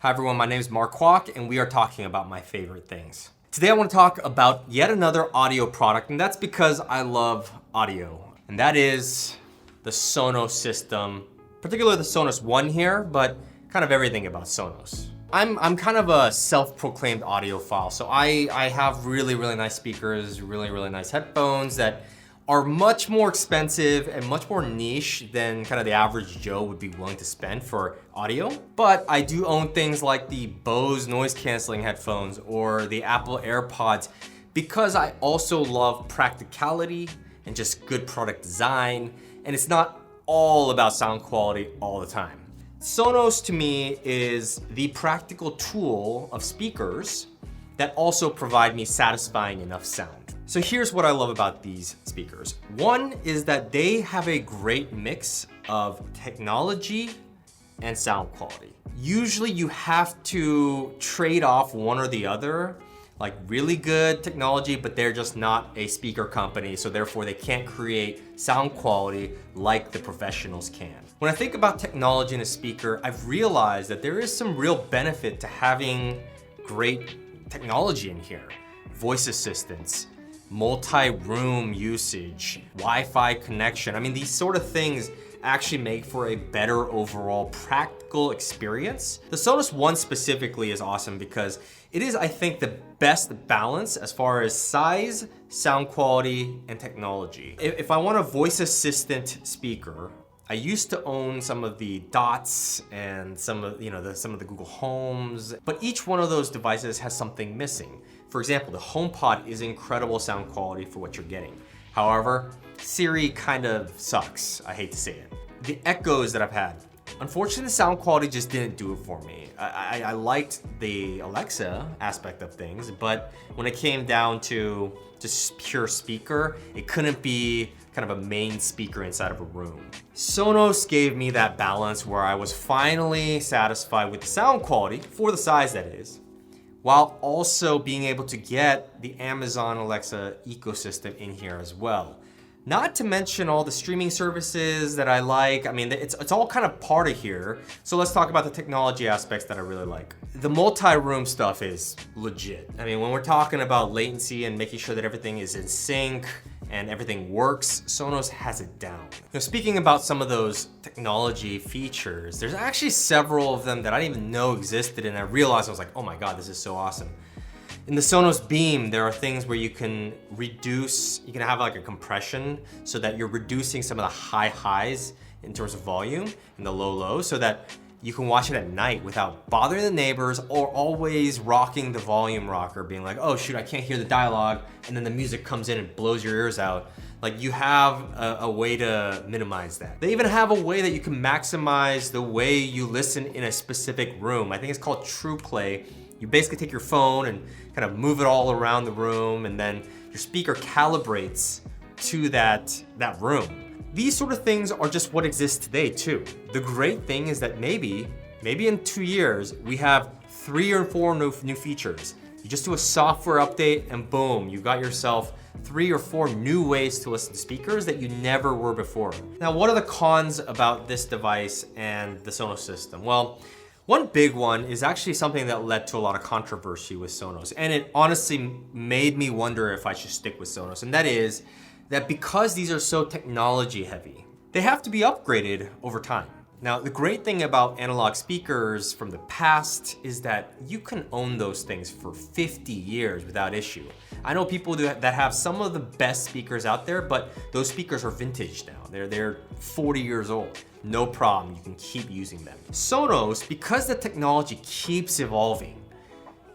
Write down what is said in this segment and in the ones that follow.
Hi everyone, my name is Mark Kwok and we are talking about my favorite things. Today I want to talk about yet another audio product, and that's because I love audio. And that is the Sonos system, particularly the SONOS One here, but kind of everything about Sonos. I'm kind of a self-proclaimed audiophile, so I have really nice speakers, really nice headphones that are much more expensive and much more niche than kind of the average Joe would be willing to spend for audio. But I do own things like the Bose noise canceling headphones or the Apple AirPods because I also love practicality and just good product design, and it's not all about sound quality all the time. Sonos to me is the practical tool of speakers that also provide me satisfying enough sound. So here's what I love about these speakers. One is that they have a great mix of technology and sound quality. Usually you have to trade off one or the other, like really good technology, but they're just not a speaker company, so therefore they can't create sound quality like the professionals can. When I think about technology in a speaker, I've realized that there is some real benefit to having great technology in here. Voice assistants, multi-room usage, Wi-Fi connection. I mean, these sort of things actually make for a better overall practical experience. The SONOS One specifically is awesome because it is, I think, the best balance as far as size, sound quality, and technology. If I want a voice assistant speaker, I used to own some of the Dots and some of the Google Homes, but each one of those devices has something missing. For example, the HomePod is incredible sound quality for what you're getting. However, Siri kind of sucks, I hate to say it. The Echoes that I've had, unfortunately the sound quality just didn't do it for me. I liked the Alexa aspect of things, but when it came down to just pure speaker, it couldn't be kind of a main speaker inside of a room. Sonos gave me that balance where I was finally satisfied with the sound quality, for the size that is, while also being able to get the Amazon Alexa ecosystem in here as well. Not to mention all the streaming services that I like. I mean, it's all kind of part of here. So let's talk about the technology aspects that I really like. The multi-room stuff is legit. I mean, when we're talking about latency and making sure that everything is in sync and everything works, Sonos has it down. Now, speaking about some of those technology features, there's actually several of them that I didn't even know existed, and I realized I was like, oh my God, this is so awesome. In the Sonos Beam, there are things where you can reduce, you can have like a compression so that you're reducing some of the high highs in terms of volume and the low lows so that you can watch it at night without bothering the neighbors or always rocking the volume rocker, being like, oh shoot, I can't hear the dialogue, and then the music comes in and blows your ears out. Like, you have a way to minimize that. They even have a way that you can maximize the way you listen in a specific room. I think it's called True Play. You basically take your phone and kind of move it all around the room, and then your speaker calibrates to that room. These sort of things are just what exists today too. The great thing is that maybe in 2 years, we have 3 or 4 new features. You just do a software update and boom, you got yourself 3 or 4 new ways to listen to speakers that you never were before. Now, what are the cons about this device and the Sonos system? Well, one big one is actually something that led to a lot of controversy with Sonos, and it honestly made me wonder if I should stick with Sonos, and that is that because these are so technology heavy, they have to be upgraded over time. Now, the great thing about analog speakers from the past is that you can own those things for 50 years without issue. I know people that have some of the best speakers out there, but those speakers are vintage now. They're 40 years old. No problem, you can keep using them. Sonos, because the technology keeps evolving,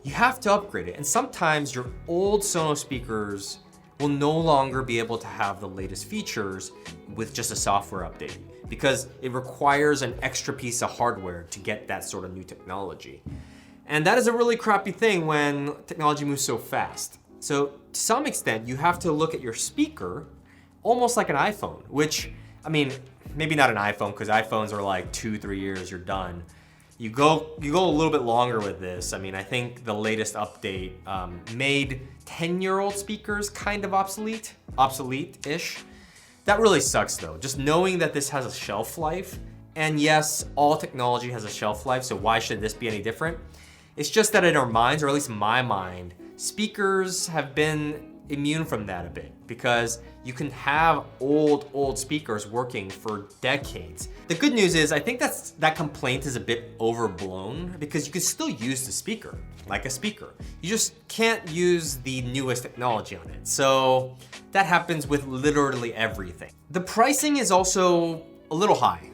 you have to upgrade it. And sometimes your old Sonos speakers will no longer be able to have the latest features with just a software update because it requires an extra piece of hardware to get that sort of new technology. And that is a really crappy thing when technology moves so fast. So to some extent, you have to look at your speaker almost like an iPhone, which, I mean, maybe not an iPhone because iPhones are like 2-3 years, you're done. You go a little bit longer with this. I mean, I think the latest update made 10-year-old speakers kind of obsolete-ish. That really sucks though. Just knowing that this has a shelf life And yes, all technology has a shelf life, so why should this be any different? It's just that in our minds, or at least in my mind, speakers have been immune from that a bit because you can have old speakers working for decades. The good news is I think that complaint is a bit overblown because you can still use the speaker like a speaker. You just can't use the newest technology on it. So that happens with literally everything. The pricing is also a little high.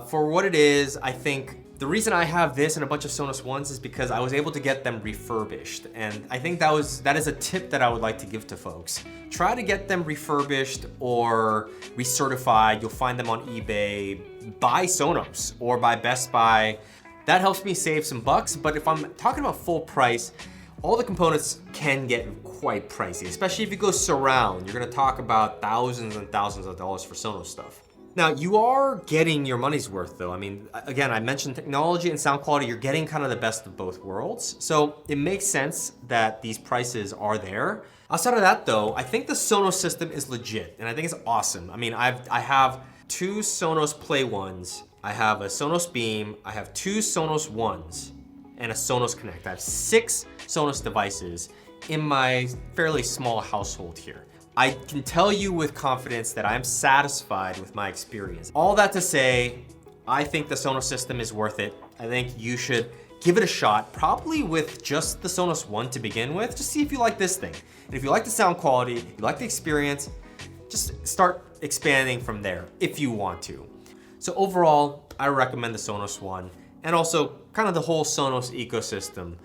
For what it is, I think the reason I have this and a bunch of SONOS Ones is because I was able to get them refurbished. And I think that is a tip that I would like to give to folks. Try to get them refurbished or recertified. You'll find them on eBay. Buy SONOS or buy Best Buy. That helps me save some bucks, but if I'm talking about full price, all the components can get quite pricey, especially if you go surround. You're gonna talk about thousands and thousands of dollars for SONOS stuff. Now, you are getting your money's worth though. I mean, again, I mentioned technology and sound quality, you're getting kind of the best of both worlds. So it makes sense that these prices are there. Outside of that though, I think the SONOS system is legit and I think it's awesome. I mean, I have 2 SONOS Play Ones, I have a SONOS Beam, I have 2 SONOS Ones, and a SONOS Connect. I have 6 SONOS devices in my fairly small household here. I can tell you with confidence that I'm satisfied with my experience. All that to say, I think the SONOS system is worth it. I think you should give it a shot, probably with just the SONOS One to begin with, just see if you like this thing. And if you like the sound quality, you like the experience, just start expanding from there if you want to. So overall, I recommend the SONOS One and also kind of the whole SONOS ecosystem.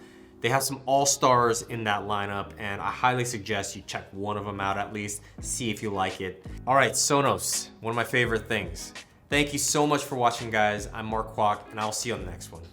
They have some all-stars in that lineup and I highly suggest you check one of them out at least, see if you like it. All right, SONOS, one of my favorite things. Thank you so much for watching, guys. I'm Mark Kwok and I'll see you on the next one.